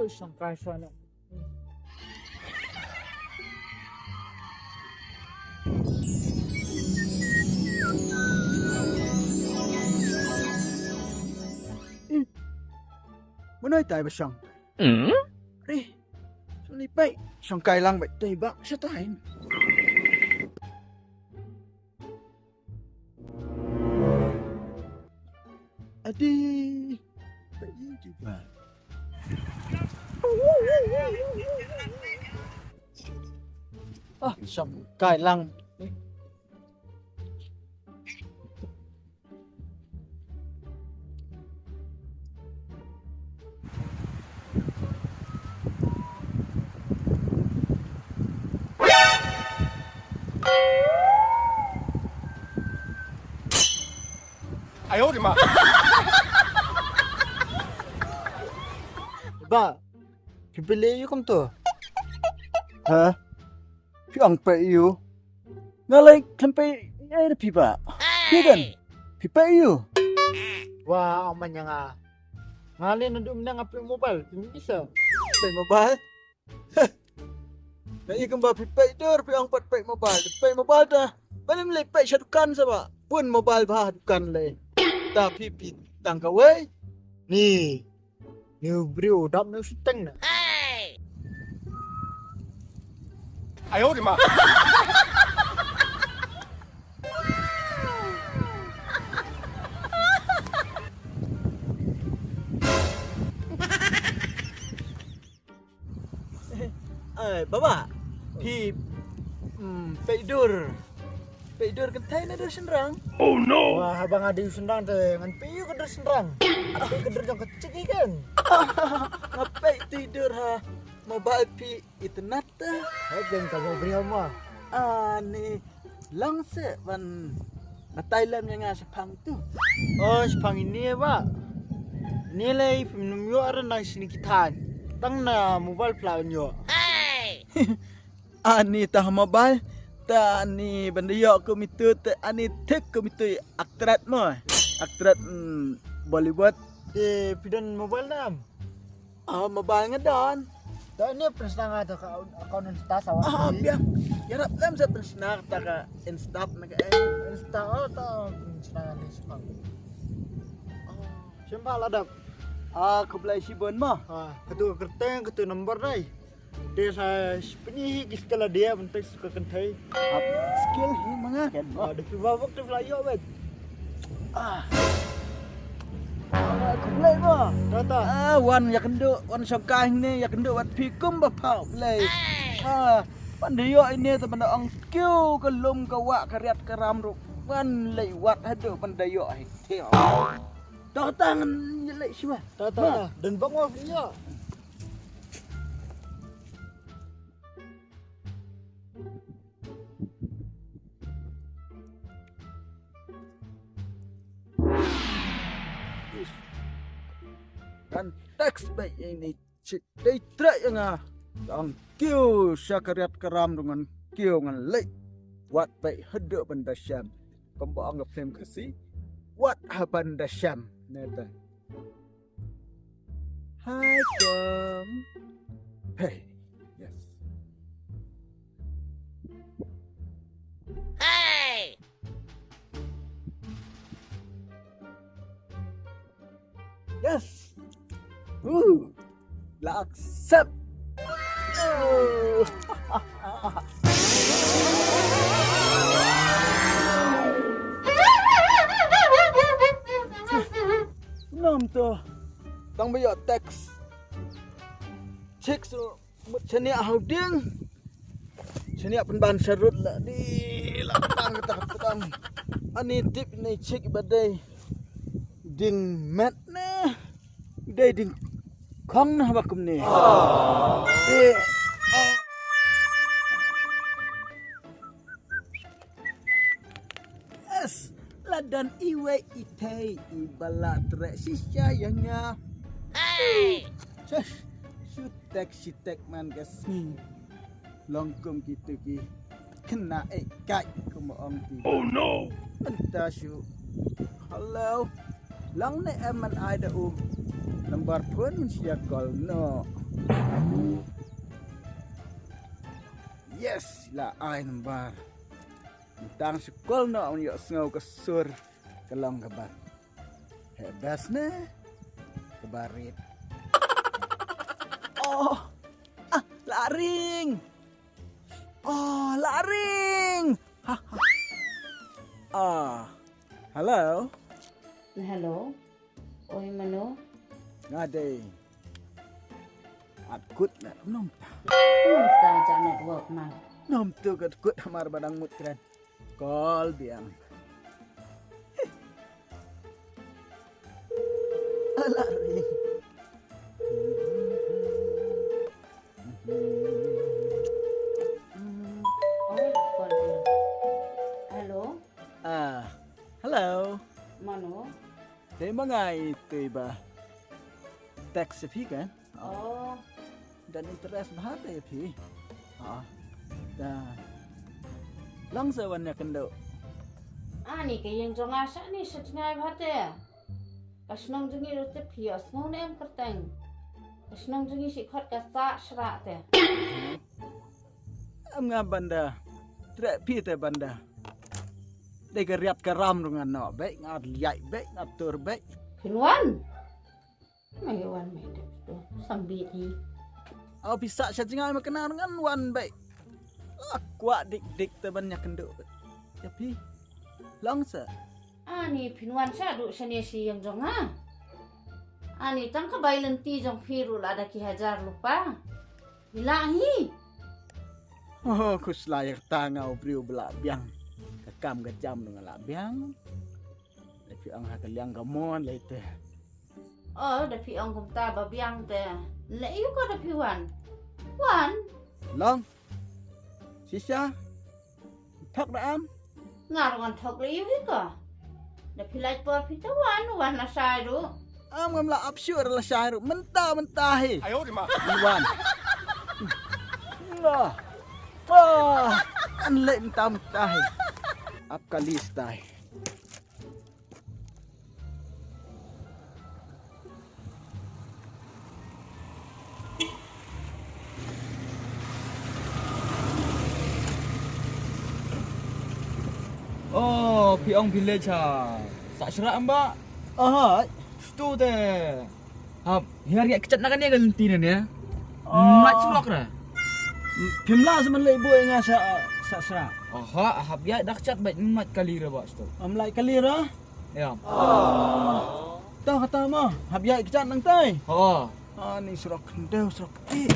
isang kaso ano. Manoy tayo ba siyang? Pre, sulipay. Siyang kailang ba? Tayo ba? Siya tayo. Adi. Bayi juga. Siyang kailang. Ba, pipili yung to. Ha? Piang pa iyo? Ngalay, sampai ay pipa. Pigan, pipa iyo. Wah, aman niya nga. Ngalin na doon na nga pa yung mobile. Hindi isa. Pay mobile? Kaya kang ba pipa ito, piang pat pay mobile. Pay mobile ta. Palim lay pay siya dukan sa ba? Pun mobile ba dukan lay. Tapi pitang kaway. Nih. New bro, dap na suteng na. Ay, baba. Pi Paidur. Paidur kan tayo na doon senrang. Wah, habang ada yung sendang teh, ngan piyo ka sendang. Tapi keder jang kecik ikan. Ngapay tidur ha. Mobile pi internet ta. Hagen ka mo beri mo. Ani langse ban na Thailand yang nga sa pang tu. Oh, sepang ini ya, Pak. Nilai minum aran nang sini kita. Tang na mobile plan yo. Ani tah mobile ta ani bandayo ko mitu ta ani tek ko mitu aktrat mo. Aktrat Bollywood. Pidan mobile nam. Mobile nga doon. Tak ini pernah nga ka account Insta sawa. Biang. Yarap lam sa presnak ta ka instap na ka Insta oh ta senang ni sepang. Siapa ladap? Keblai sibon mo. Ketua kerteng, ketua nomor dai. Dia sa penih kiskala dia bentuk suka kentai. Skill hi mga kan. Depi babak tu flyo bet. Keblai mo. Tata. Wan ya kendo, wan sokah ni ya kendo wat pikum ba pau play. Pandayo ini ta banda ang kyu kelum ka wa karyat karam ru. Wan lay wat hado pandayo ai. Dak tangan jelek siwa. Tata. Dan bang wa flyo. Kan teks baik ini cik day trak yang ang kyu syakariat karam dengan kyu ngan lek wat baik hedok benda syam pembawa anggap film kasih wat benda syam neta hai kom hey yes Hey! yes laksep. Nam tu, tang bayo teks. Cek so, chania hauding. Chania penban sarut lah di lapang kata-kata. Ani tip ni cek badai. Ding mat na. Day ding kong na bakum ni. Yes, ladan iwe ite ibala trek sisayangnya. Hey! Sitek man kasi. Longkom kita ki kena ikat kumaong ti. Oh no! Entah syu. Hello. Lang na eman ada lambar pun siya call no. Yes, la ay nambar. Tang sekolah na unya sengau kesur kelong kebar. Hebas ne kebarit. Oh, laring. Oh, laring. Hello. Hello. Oi mano. Ngade. At kut na nom ta. Kita aja network man. Nom tu kat kut hamar badang mut keren. Call biang. Laring. Oi call dia. Hello. Hello. Mano. Thế mà ngày tùy bà taxi phi kan? Oh. Dan interest bahat ya phi. Lang sa wan ya kendo. Ani ke yang jong asa ni setngai bhate. Kasnong jungi rote phios ngone em kerteng. Kasnong jungi si khot ka sa sra te. Am nga banda. Tre phi te banda. Đây cái riat cái ram dengan no baik ngat liai baik ngatur baik. Pinwan. Mai wan mai de tu sambi ni. Au bisa setngai makena dengan wan baik. Kuat dik te banyak kendo. Tapi lang sa. Ani pinwan sa du sene si yang jong ha. Ani tang ka bailen ti jong phiru la da ki hajar lupa. Ilahi. Oh, kus layak tangau priu belak biang. Kam gajam dengan labiang. Tapi ang hakaliang gamon later. Oh, da phi ong kum ta ba biang te. Le yu ko da phi wan. Wan. Long. Sisha. Thak da am. Ngar ngon thok le yu hi ko. Da phi lai po phi ta wan la sai ru. Am ngam la absyur la syairu. Mentah he. Ayo di ma. Iwan. Lah. An le mentah he. आपका लिस्ट है Oh, Piong Village ha. Sak serak mbak. stu de Hap, hari kecat nak ni kan tinan ya. Mat surak dah. Pimla zaman le boy nga sa sra. Aha, hap ya dah kecat baik mat kali dah bak stu. Am lai kalira. Ya. Ta kata ma, hab ya kicat nang tai. Oh. Ni surak kendau surak ti.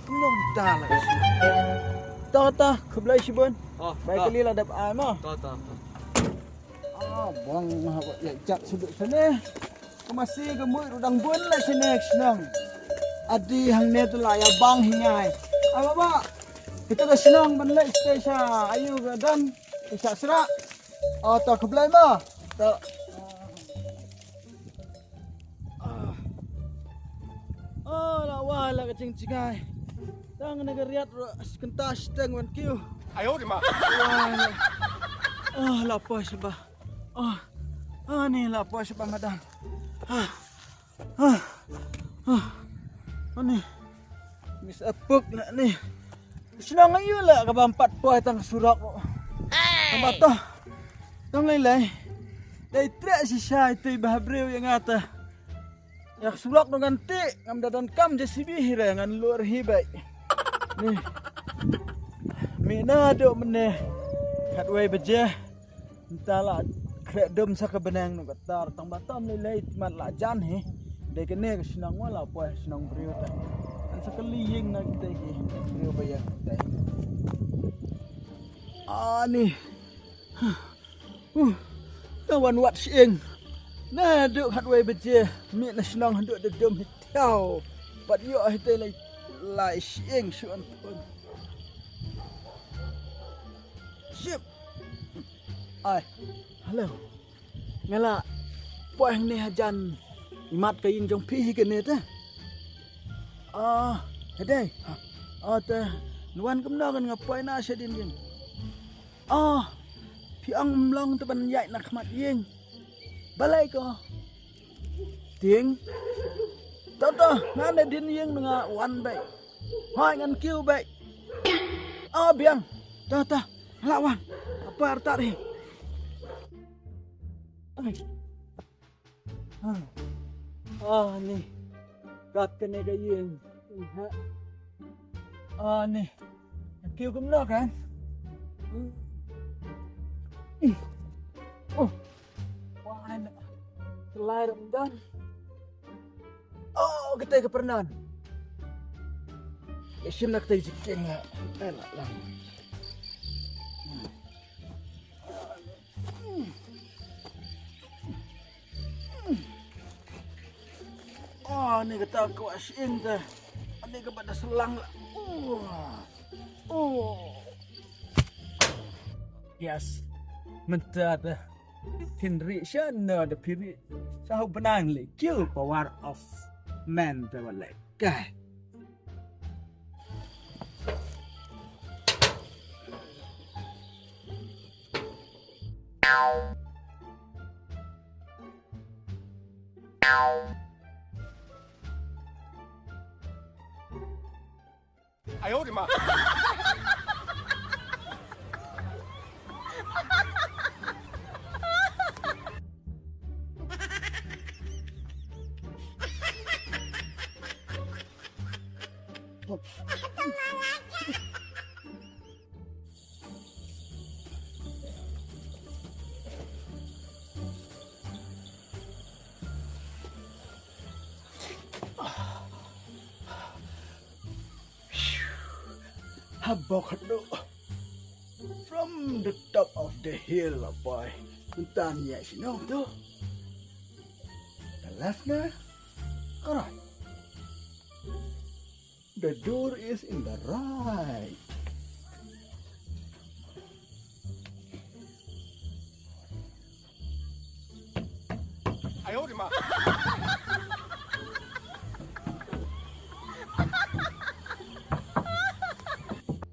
Kelong ta la. Ta kata keblai sibon. Oh, Baik kalila dap ai ma. Ta. Bang hab ya kicat sudut sini. Masih gemuk udang bun lah sini senang. Adi hang ne tu lah ya bang hingai. Apa? Kita ke senang benlek stesa. Ayo ke dan isa serak. Tak keblai ma. Tak. Lawa lah kecing cingai. Tang negeriat kentas teng wan kiu. Ayo di ma. Lapar sebah. Ni lapar sebah ngadang. Ni. Mis apuk nak ni. Senang ayo lah ke bampat puai tang surak. Nampak tu. Tang lai. Dai trek si syai tu bahabreu yang ngata. Yak surak dengan tik ngam dadan kam JCB hira ngan luar hibai. Ni. Mina dok meneh. Kat wei beje. Entahlah krek dom sa kebenang nak tar tang batam lai timat la jan he. Dai kene ke senang wala puai senang breu ta. An sekali yeng nak kita ki. Breu bayar kita. Ni. Kawan wat sieng. Nah, duk hat wei beje. Mi na senang duk de dom hitau. Pat yo hitai lai sieng suan pun. Sip. Hello. Ngala. Puai ni hajan. Imat kain jong pi ke ne ta. Hedai. Ta nuan kemna kan ngapai na sedin jeng. Piang mlong teban yai nak mat yeng. Balai ko. Ting. Tata ngane din yang dengan wan baik. Hai ngan kiu baik. Ah biang. Tata lawan. Apa arta ni? Ni. Kat kena dah yang. Ni. Kiu kum nak kan? Oh. Wah, nak. Selai Ramadan. Oh, kita ke pernan. Isim nak kita jikin lah. Enak lah. Oh, ni kata aku asyik dah. Ni kepada selang lah. Oh. Yes. Mentah dah. Tinri sana the period. Sao benang le kill power of man the like. Kai. Habokado from the top of the hill, boy. Entan ya sino tu. The left there. Alright. The door is in the right.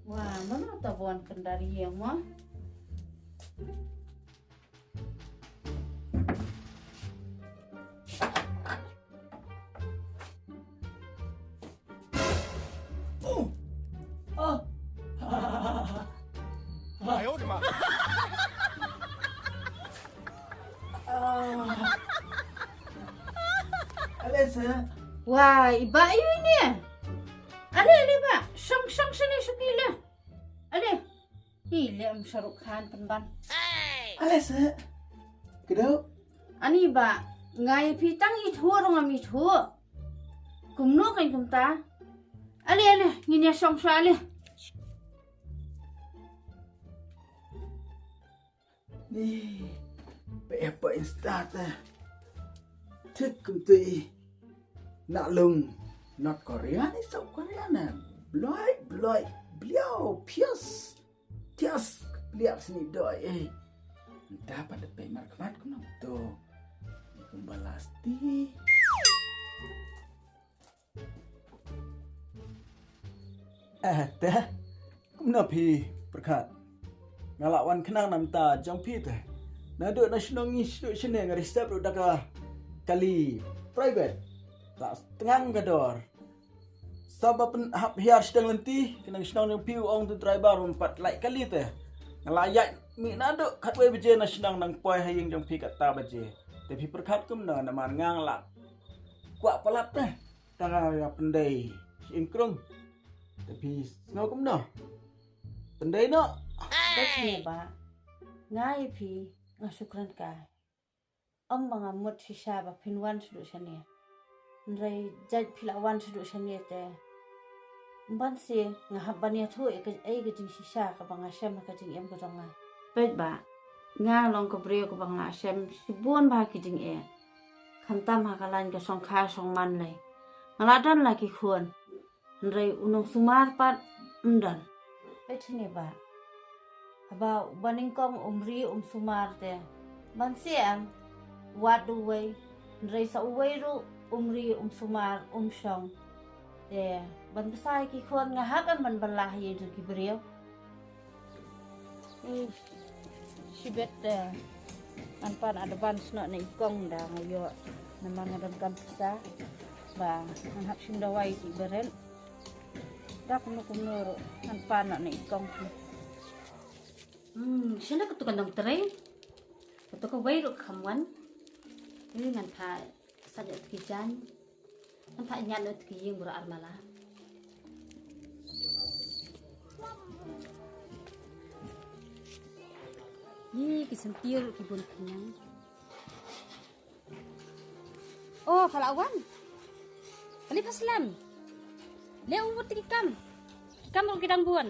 Wah, mana tabuan kendari yang mah? Alisa. Wah, iba ini. Ale, Pak. Sang sini sukila. Ale. Ile am Shahrukh Khan penban. Alisa. Kedau. Ani ba, ngai pitang itu orang am itu. Kumno kan kumta. Ale, ngini sang ale. Ni. Apa instat. Thích công ty nạ lùng not Korea ni South Korea na bloy bliao pias tias bliap sini doi entah pada pemar kemat kuno tu kumbalasti teh kumna pi perkat ngalawan kenang namta jong pi teh nado national institution yang register produk kali private tak tengang kador sabab hap hiar sedang lenti kena senang yang piu ong tu driver 4 like kali teh ngelayak mi nado khatwe beje na senang nang poi haying jong pi kat ta beje tapi perkhat kum na man ngang lak kwa palat teh tanga ya pendai ingkrung tapi ngau kum no pendai no Kasih ba, ngai pi ngasukran ka. Om mga mut sisa ba pinwan sudu sani. Nrai jaj pilawan sudu sani te. Mban si ngahabani athu e ga jing sisa ka bang asem ka jing em ka jonga. Pet ba nga long ko brio ko bang asem sibun ba ki jing e. Khantam ha kalan ka song kha song man lai. Ngaladan lagi khun. Nrai unong sumar pat undan. Pet ni ba. Haba baning kong umri sumar te. Ban si ang wadu way nrai sa uway ru umri sumar syong de ban besai ki khon nga haban ban balah ye ju ki brio sibet de an pan advance no nei kong da ngayo naman ngadam kan pisa ba han hap sim dawai ti beren dak kumno han pana ni kong sina ko tukang tray ko ko wai ro khamwan ni ngan tha sa de ki jan han tha nyan no ki ying bro armala ni ki sentir ki bun kenyang oh palawan kali paslam le umur ti kam ro kidang buan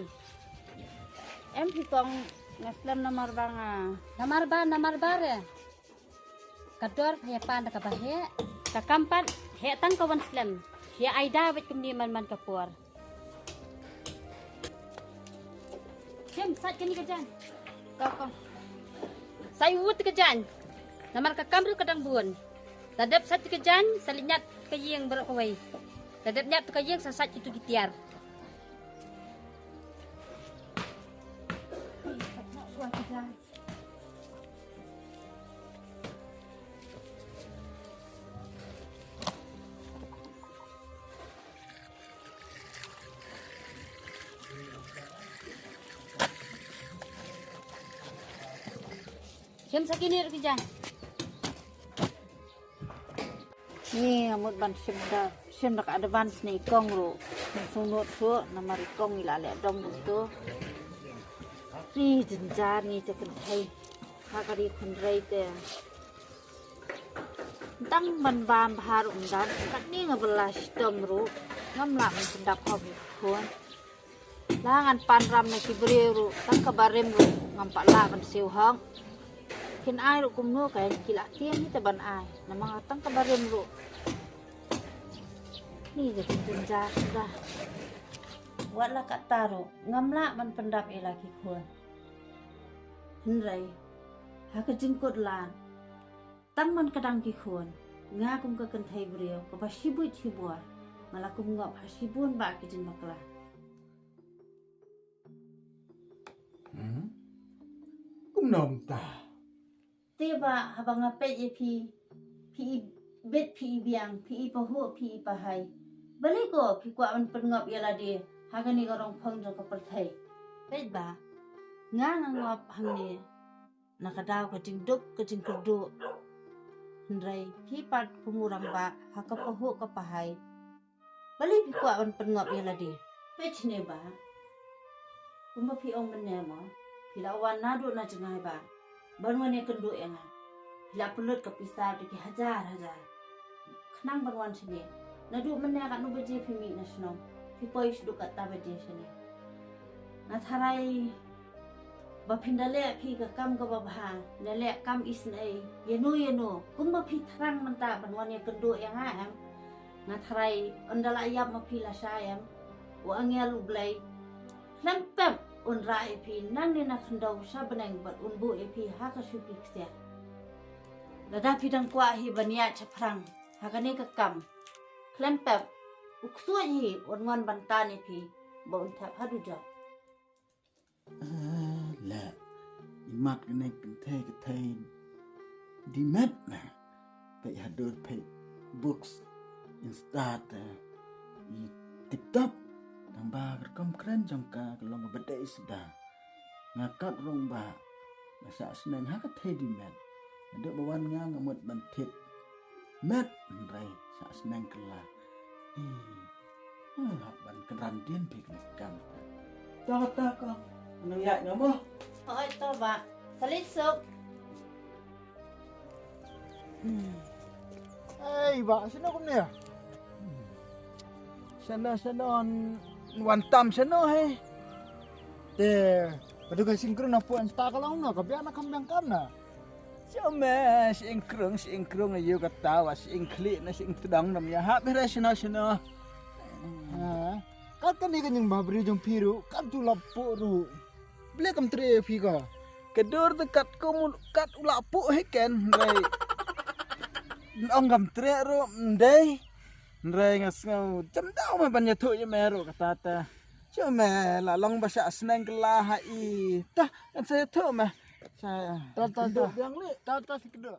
em thì con ngaslam namar bare kador phaya pan ka bahe ka kampan he tang kawan slam he aida wet kumni man kapur jem sat kini kejan kau sai wut kejan namar ka kamru kadang buan tadap sat kejan salinyat kayeng berkawai tadap nyat kayeng sasat itu gitiar Jam sakini kerja. Ni amut ban sim dak advance ni kong ro. Sunut su namar kong ilale dom tu. Ni jenjar ni te kan thai. Ha kari khun rei te. Tang ban bam bhar dan kat ni ngabelas dom ro. Ngam lam sendak hob khon. Langan pan ram na kibre ro. Tang kabarem ro ngampak la ban siu hong. Kin ai ro kumno kai kila tian ni te ban ai namang atang kabarem ro ni je tinja dah wala ka taro ngamla man pendap e laki khon henrai ha ka jingkot lan tang man kadang ki khon nga kum ka kan thai brio ka ba sibu chibuar mala kum ngop ha sibun ba ki jin makla kum nom ta tiba habang apet ye pi bet pi biang pi pahu pi pahai balik ko pi kwa man pengap yala de hagani gorong phang jo ka perthai bet ba nga ngap hang ni nakadaw ka jing duk ka jing kurdu ndrai pi pat kumurang ba ha ka pahu ka pahai balik pi kwa man pengap yala de bet ne ba kumba pi ong men mo pi lawan na do na jengai ba banwan ye kenduk yang bila pelut ke pisau deki hajar kenang banwan sini nadu menya kat nu beje pimi nasional pipoi suduk kat ta beje sini na tharai ba phindale phi ka kam ka ba bha nale kam isnai yenu kum ba phi thrang manta banwan ye kenduk yang am na tharai andala yam ma phi la sayam wa angel ublai lampam un rai pi nang ni na khandau sa benang bat un bu epi ha ka supi ksia lada pidang kwa hi bania chaprang ha ka ne ka kam klempep uksuai hi un ngon bantan epi ba un thap hadu ja la imat ka nek kan thai di mat na pe hadur pe books insta i tiktok tambah rekam keren jangka kalau ngebedai sudah ngakat rong ba masa senang hakat hedi met ada bawan ngamut bantit met rai sa senang kela ban keran din piknik kam ta ka nang ya nyamo oi to ba salit sup Ba, sino kum niya? sana wantam sana he Te, padu ka singkron na po ang staka lang na, kabiya na kambyang kam na. Cuma si ingkrung ayo katawa si ingkli na si ingtudang nam ya ha bera sino Kat kan ni kanyang babri jong piru, kat tu lapo ru. Beli kam tre pi ka. kedor dekat ko kat ulapu he ken rai onggam tre ro ndai rai ngas ngau jam dau ma ban yathu ye mero kata cuma la long basa seneng kelah hai tah kan saya tu mah saya Ta biang le, ta si kedo.